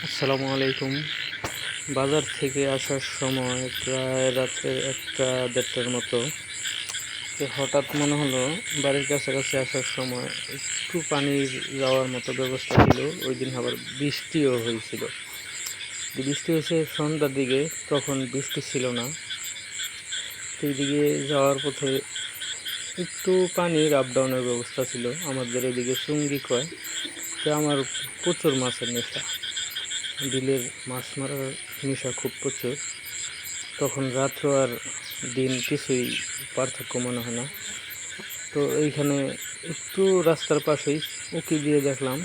আসসালামু আলাইকুম। বাজার থেকে আসার সময় প্রায় রাত্রে 1-1:30টার মতো হঠাৎ মনে হলো বাড়ির কাছাকাছি আসার সময় একটু পানির যাওয়ার মতো ব্যবস্থা ছিল। ওই দিন আবার বৃষ্টিও হয়েছিল। বৃষ্টি হয়েছে সন্ধ্যার দিকে, তখন বৃষ্টি ছিল না। তো এইদিকে যাওয়ার পথে একটু পানির আপ ডাউনের ব্যবস্থা ছিল। আমাদের এদিকে চুঙ্গি কয়, তো আমার প্রচুর মাছের নেশা, বিলের মাছ মারার নেশা খুব প্রচুর। তখন রাত্র আর দিন কিছুই পার্থক্য মনে হয় না। তো এইখানে একটু রাস্তার পাশেই উঁকি দিয়ে দেখলাম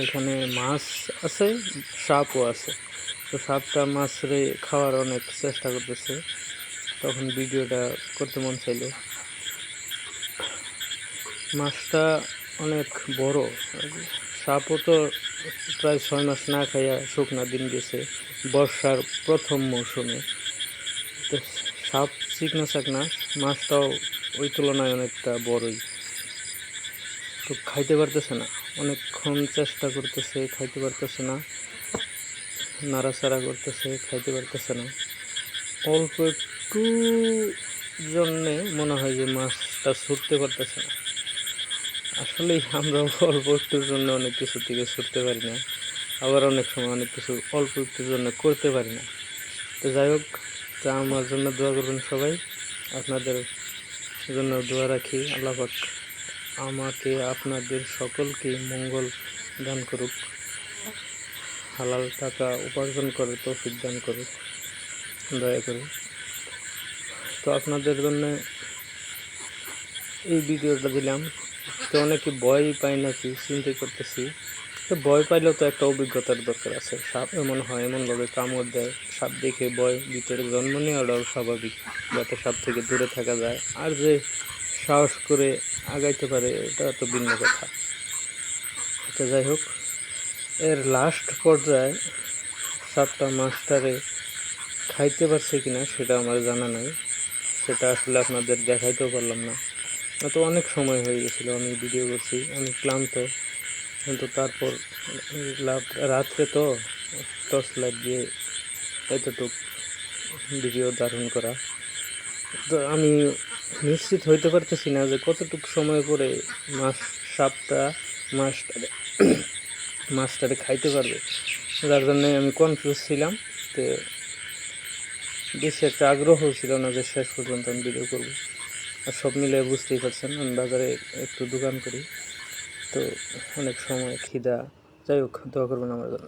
এখানে মাছ আছে, সাপও আছে। তো সাপটা মাছরে খাওয়ার অনেক চেষ্টা করতেছে। তখন ভিডিওটা করতে মন চাইলো। মাছটা অনেক বড়। সাপও তো প্রায় 6 মাস না খাইয়া শুকনা দিন গেছে, বর্ষার প্রথম মৌসুমে। তো সাপ চিকনা চাকনা, মাছটাও ওই তুলনায় অনেকটা বড়ই। তো খাইতে পারতেছে না, অনেকক্ষণ চেষ্টা করতেছে, খাইতে পারতেছে না, নাড়াচাড়া করতেছে, খাইতে পারতেছে না। অল্প একটু জন্যে মনে হয় যে মাছটা ছুটতে পারতেছে না। আসলেই আমরা অল্প একটুর জন্য অনেক কিছু থেকে ছুটতে পারি না, আবার অনেক সময় অনেক কিছু অল্প একটুর জন্য করতে পারি না। তো যাই হোক, তা আমার জন্য দোয়া করবেন সবাই। আপনাদের জন্য দোয়া রাখি, আল্লাহ পাক আমাকে আপনাদের সকলকেই মঙ্গল দান করুক, হালাল টাকা উপার্জন করে তৌফিক দান করুক দয়া করে। তো আপনাদের জন্য এই ভিডিওটা দিলাম। তো অনেকে ভয় পায় নাকি চিন্তা করতেছি। তো ভয় পাইলেও তো একটা অভিজ্ঞতার দরকার আছে। সাপ এমন হয়, এমনভাবে কামড় দেয়, সাপ দেখে ভয় ভিতরে জন্ম নেওয়াটাও স্বাভাবিক, যাতে সাপ থেকে দূরে থাকা যায়। আর যে সাহস করে আগাইতে পারে, এটা তো ভিন্ন কথা। তো যাই হোক, এর লাস্ট পর্যায়ে সাপটা মাছটারে খাইতে পারছে কিনা সেটা আমার জানা নাই। সেটা আসলে আপনাদের দেখাইতেও পারলাম না। তো অনেক সময় হয়ে গেছিলো, আমি ভিডিও করছি, আমি ক্লান্ত। কিন্তু তারপর রাত্রে তো টর্চ লাইট দিয়ে এতটুক ভিডিও ধারণ করা। তো আমি নিশ্চিত হইতে পারতেছি না যে কতটুকু সময় পরে সাপটা মাছটারে খাইতে পারবে, যার জন্যে আমি কনফিউজ ছিলাম। তো বেশি একটা আগ্রহ ছিল না যে শেষ পর্যন্ত আমি ভিডিও করব। আর সব মিলে বুঝতেই পারছেন, আমি বাজারে একটু দোকান করি, তো অনেক সময় খিদা। যাই হোক, দোয়া করবেন আমার জন্য।